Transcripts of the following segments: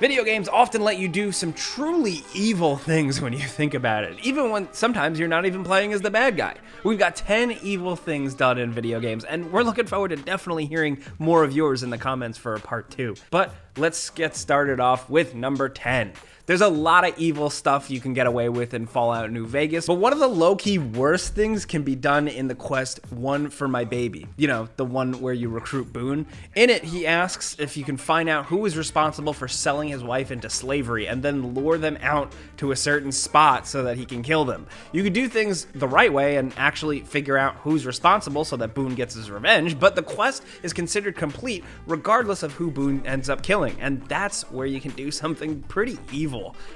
Video games often let you do some truly evil things when you think about it, even when sometimes you're not even playing as the bad guy. We've got 10 evil things done in video games, and we're looking forward to definitely hearing more of yours in the comments for a part 2. But let's get started off with number 10. There's a lot of evil stuff you can get away with in Fallout New Vegas, but one of the low-key worst things can be done in the quest One for My Baby. You know, the one where you recruit Boone. In it, he asks if you can find out who is responsible for selling his wife into slavery and then lure them out to a certain spot so that he can kill them. You could do things the right way and actually figure out who's responsible so that Boone gets his revenge, but the quest is considered complete regardless of who Boone ends up killing, and that's where you can do something pretty evil.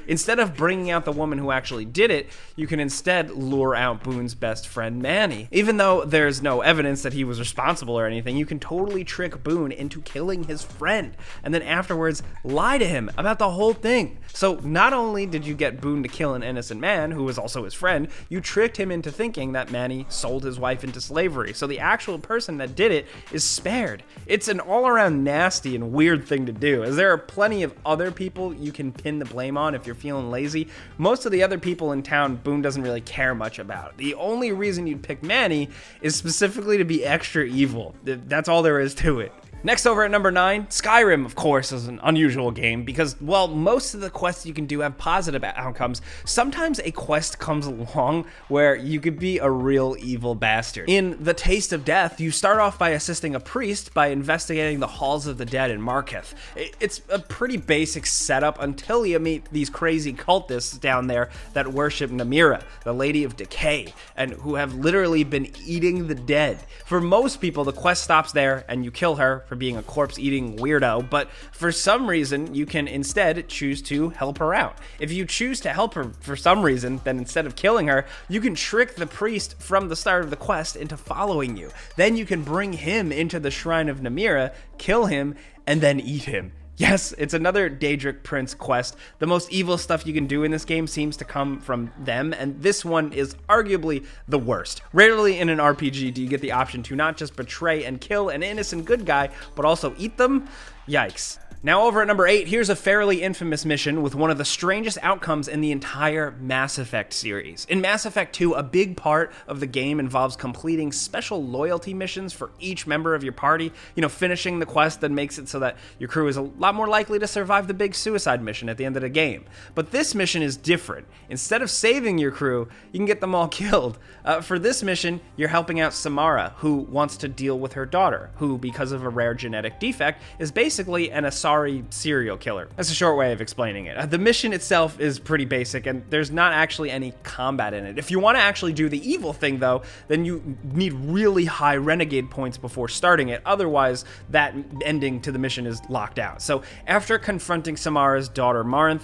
Instead of bringing out the woman who actually did it, you can instead lure out Boone's best friend Manny. Even though there's no evidence that he was responsible or anything, you can totally trick Boone into killing his friend, and then afterwards lie to him about the whole thing. So not only did you get Boone to kill an innocent man, who was also his friend, you tricked him into thinking that Manny sold his wife into slavery, so the actual person that did it is spared. It's an all-around nasty and weird thing to do, as there are plenty of other people you can pin the blame on if you're feeling lazy. Most of the other people in town Boone doesn't really care much about. The only reason you'd pick Manny is specifically to be extra evil. That's all there is to it. Next, over at number 9, Skyrim, of course, is an unusual game because, well, most of the quests you can do have positive outcomes. Sometimes a quest comes along where you could be a real evil bastard. In The Taste of Death, you start off by assisting a priest by investigating the halls of the dead in Marketh. It's a pretty basic setup until you meet these crazy cultists down there that worship Namira, the Lady of Decay, and who have literally been eating the dead. For most people, the quest stops there and you kill her for being a corpse-eating weirdo, but for some reason, you can instead choose to help her out. If you choose to help her for some reason, then instead of killing her, you can trick the priest from the start of the quest into following you. Then you can bring him into the Shrine of Namira, kill him, and then eat him. Yes, it's another Daedric Prince quest. The most evil stuff you can do in this game seems to come from them, and this one is arguably the worst. Rarely in an RPG do you get the option to not just betray and kill an innocent good guy, but also eat them. Yikes. Now over at number 8, here's a fairly infamous mission with one of the strangest outcomes in the entire Mass Effect series. In Mass Effect 2, a big part of the game involves completing special loyalty missions for each member of your party. You know, finishing the quest that makes it so that your crew is a lot more likely to survive the big suicide mission at the end of the game. But this mission is different. Instead of saving your crew, you can get them all killed. For this mission, you're helping out Samara, who wants to deal with her daughter, who, because of a rare genetic defect, is basically an Asari serial killer. That's a short way of explaining it. The mission itself is pretty basic, and there's not actually any combat in it. If you want to actually do the evil thing, though, then you need really high renegade points before starting it. Otherwise, that ending to the mission is locked out. So after confronting Samara's daughter Marnth,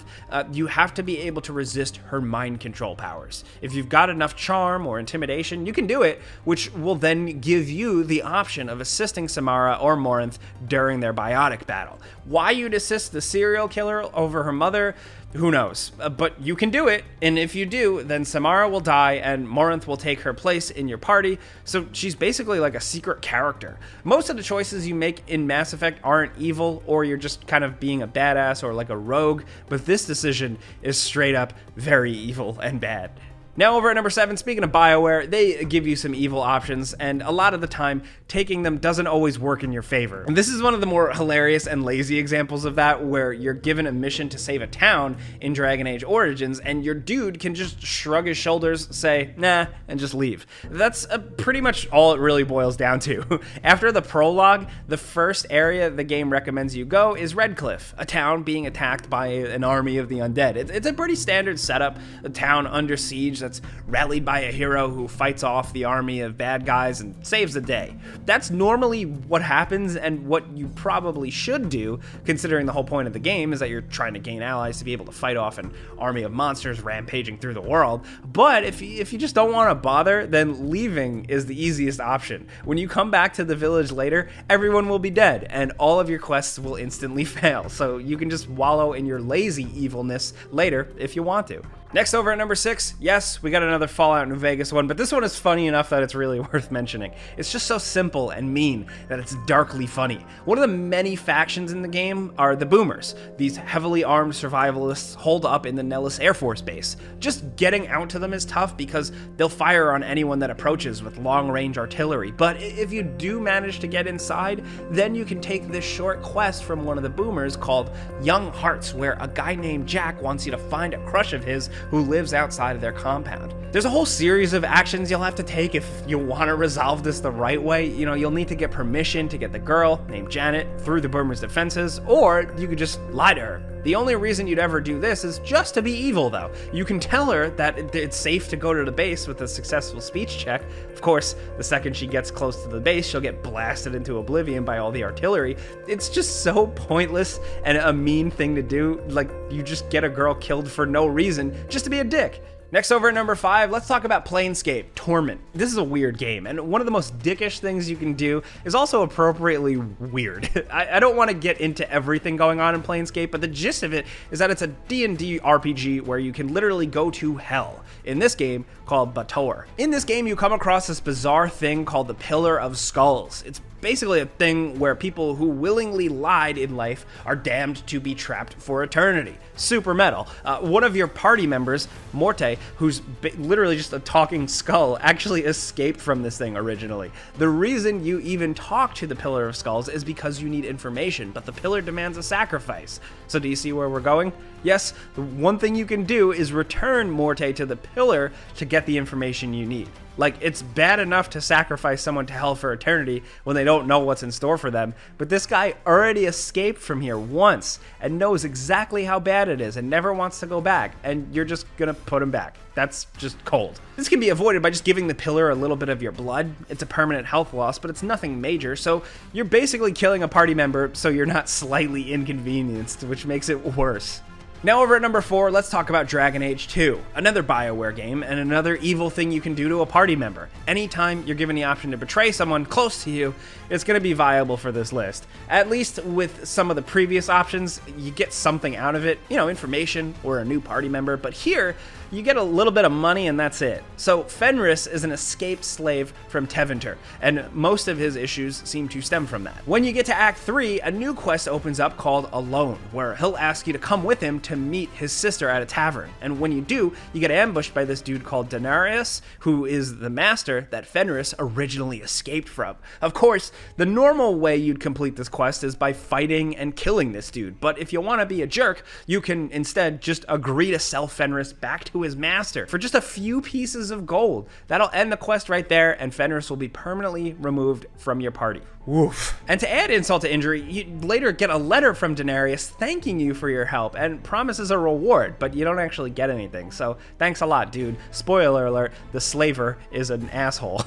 you have to be able to resist her mind control powers. If you've got enough charm or intimidation, you can do it, which will then give you the option of assisting Samara or Marnth during their biotic battle. Why you'd assist the serial killer over her mother, who knows? But you can do it, and if you do, then Samara will die and Marnth will take her place in your party, so she's basically like a secret character. Most of the choices you make in Mass Effect aren't evil, or you're just kind of being a badass or like a rogue, but this decision is straight up very evil and bad. Now over at number 7, speaking of BioWare, they give you some evil options, and a lot of the time, taking them doesn't always work in your favor. And this is one of the more hilarious and lazy examples of that, where you're given a mission to save a town in Dragon Age Origins, and your dude can just shrug his shoulders, say, nah, and just leave. That's pretty much all it really boils down to. After the prologue, the first area the game recommends you go is Redcliffe, a town being attacked by an army of the undead. It's a pretty standard setup, a town under siege that's rallied by a hero who fights off the army of bad guys and saves the day. That's normally what happens and what you probably should do, considering the whole point of the game is that you're trying to gain allies to be able to fight off an army of monsters rampaging through the world. But if you just don't want to bother, then leaving is the easiest option. When you come back to the village later, everyone will be dead and all of your quests will instantly fail, so you can just wallow in your lazy evilness later if you want to. Next, over at number 6, yes, we got another Fallout New Vegas one, but this one is funny enough that it's really worth mentioning. It's just so simple and mean that it's darkly funny. One of the many factions in the game are the Boomers, these heavily armed survivalists holed up in the Nellis Air Force Base. Just getting out to them is tough because they'll fire on anyone that approaches with long-range artillery, but if you do manage to get inside, then you can take this short quest from one of the Boomers called Young Hearts, where a guy named Jack wants you to find a crush of his who lives outside of their compound. There's a whole series of actions you'll have to take if you want to resolve this the right way. You know, you'll need to get permission to get the girl, named Janet, through the Boomers' defenses, or you could just lie to her. The only reason you'd ever do this is just to be evil, though. You can tell her that it's safe to go to the base with a successful speech check. Of course, the second she gets close to the base, she'll get blasted into oblivion by all the artillery. It's just so pointless and a mean thing to do. Like, you just get a girl killed for no reason, just to be a dick. Next, over at number 5, let's talk about Planescape Torment. This is a weird game, and one of the most dickish things you can do is also appropriately weird. I don't want to get into everything going on in Planescape, but the gist of it is that it's a D&D RPG where you can literally go to hell. In this game, called Bator. In this game, you come across this bizarre thing called the Pillar of Skulls. It's basically a thing where people who willingly lied in life are damned to be trapped for eternity. Super metal. One of your party members, Morte, who's literally just a talking skull, actually escaped from this thing originally. The reason you even talk to the Pillar of Skulls is because you need information, but the pillar demands a sacrifice. So do you see where we're going? Yes, the one thing you can do is return Morte to the pillar to get the information you need. Like, it's bad enough to sacrifice someone to hell for eternity when they don't know what's in store for them, but this guy already escaped from here once and knows exactly how bad it is and never wants to go back, and you're just gonna put him back. That's just cold. This can be avoided by just giving the pillar a little bit of your blood. It's a permanent health loss, but it's nothing major, so you're basically killing a party member so you're not slightly inconvenienced, which makes it worse. Now, over at number 4, let's talk about Dragon Age 2, another BioWare game and another evil thing you can do to a party member. Anytime you're given the option to betray someone close to you, it's going to be viable for this list. At least with some of the previous options, you get something out of it, you know, information or a new party member, but here, you get a little bit of money and that's it. So Fenris is an escaped slave from Tevinter, and most of his issues seem to stem from that. When you get to Act 3, a new quest opens up called Alone, where he'll ask you to come with him to meet his sister at a tavern. And when you do, you get ambushed by this dude called Denarius, who is the master that Fenris originally escaped from. Of course, the normal way you'd complete this quest is by fighting and killing this dude, but if you want to be a jerk, you can instead just agree to sell Fenris back to his master for just a few pieces of gold. That'll end the quest right there, and Fenris will be permanently removed from your party. Woof. And to add insult to injury, you later get a letter from Denarius thanking you for your help and promises a reward, but you don't actually get anything, so thanks a lot, dude. Spoiler alert, the slaver is an asshole.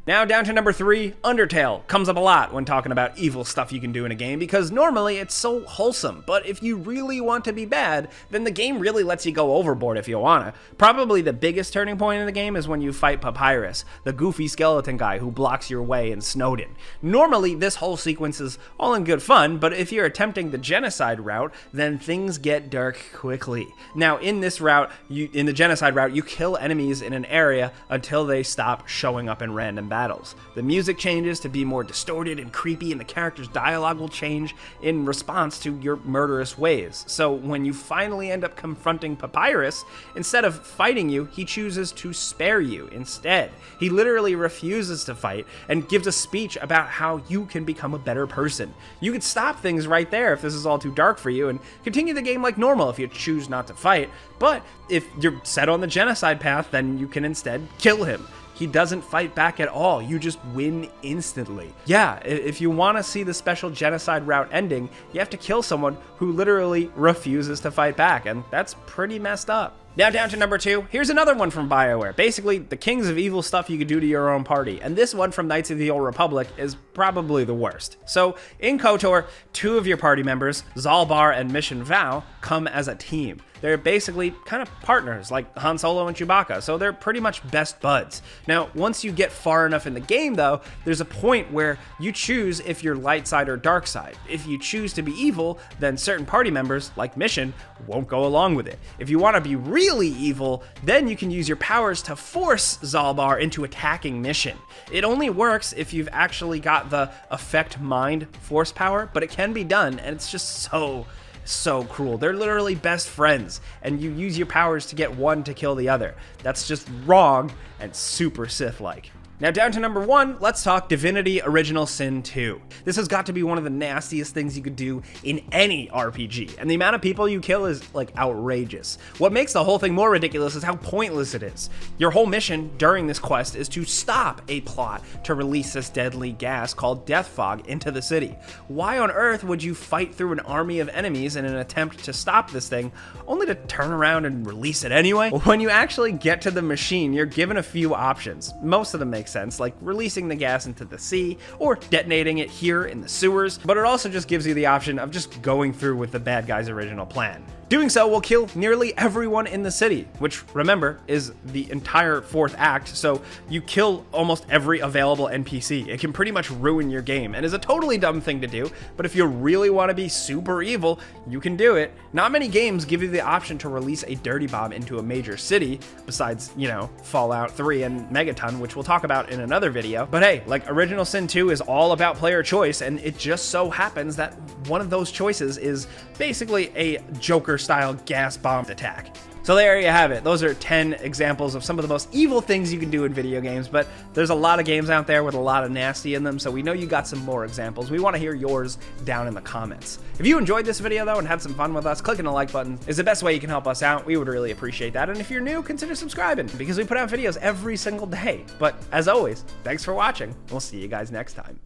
Now down to number 3, Undertale. Comes up a lot when talking about evil stuff you can do in a game because normally it's so wholesome, but if you really want to be bad, then the game really lets you go overboard if you wanna. Probably the biggest turning point in the game is when you fight Papyrus, the goofy skeleton guy who blocks your way in Snowdin. Normally this whole sequence is all in good fun, but if you're attempting the genocide route, then things get dark quickly. Now in this route, in the genocide route, you kill enemies in an area until they stop showing up in random battles. The music changes to be more distorted and creepy, and the character's dialogue will change in response to your murderous ways. So when you finally end up confronting Papyrus, instead of fighting you, he chooses to spare you instead. He literally refuses to fight and gives a speech about how you can become a better person. You could stop things right there if this is all too dark for you and continue the game like normal if you choose not to fight, but if you're set on the genocide path, then you can instead kill him. He doesn't fight back at all. You just win instantly. Yeah, if you want to see the special genocide route ending, you have to kill someone who literally refuses to fight back, and that's pretty messed up. Now down to number 2, here's another one from BioWare. Basically, the kings of evil stuff you could do to your own party, and this one from Knights of the Old Republic is probably the worst. So, in KOTOR, 2 of your party members, Zalbar and Mission Vow, come as a team. They're basically kind of partners, like Han Solo and Chewbacca, so they're pretty much best buds. Now, once you get far enough in the game, though, there's a point where you choose if you're light side or dark side. If you choose to be evil, then certain party members, like Mission, won't go along with it. If you want to be real really evil, then you can use your powers to force Zalbar into attacking mission. It only works if you've actually got the affect mind force power, but it can be done, and it's just so cruel. They're literally best friends, and you use your powers to get one to kill the other. That's just wrong and super Sith-like. Now down to number 1, let's talk Divinity Original Sin 2. This has got to be one of the nastiest things you could do in any RPG, and the amount of people you kill is like outrageous. What makes the whole thing more ridiculous is how pointless it is. Your whole mission during this quest is to stop a plot to release this deadly gas called Death Fog into the city. Why on earth would you fight through an army of enemies in an attempt to stop this thing, only to turn around and release it anyway? When you actually get to the machine, you're given a few options. Most of them make sense, like releasing the gas into the sea or detonating it here in the sewers, but it also just gives you the option of just going through with the bad guy's original plan. Doing so will kill nearly everyone in the city, which, remember, is the entire 4th act, so you kill almost every available NPC. It can pretty much ruin your game, and is a totally dumb thing to do, but if you really want to be super evil, you can do it. Not many games give you the option to release a dirty bomb into a major city, besides, you know, Fallout 3 and Megaton, which we'll talk about in another video. But hey, like, Original Sin 2 is all about player choice, and it just so happens that one of those choices is basically a Joker-style gas bomb attack. So there you have it. Those are 10 examples of some of the most evil things you can do in video games, but there's a lot of games out there with a lot of nasty in them, so we know you got some more examples. We want to hear yours down in the comments. If you enjoyed this video, though, and had some fun with us, clicking the like button is the best way you can help us out. We would really appreciate that, and if you're new, consider subscribing, because we put out videos every single day. But as always, thanks for watching. We'll see you guys next time.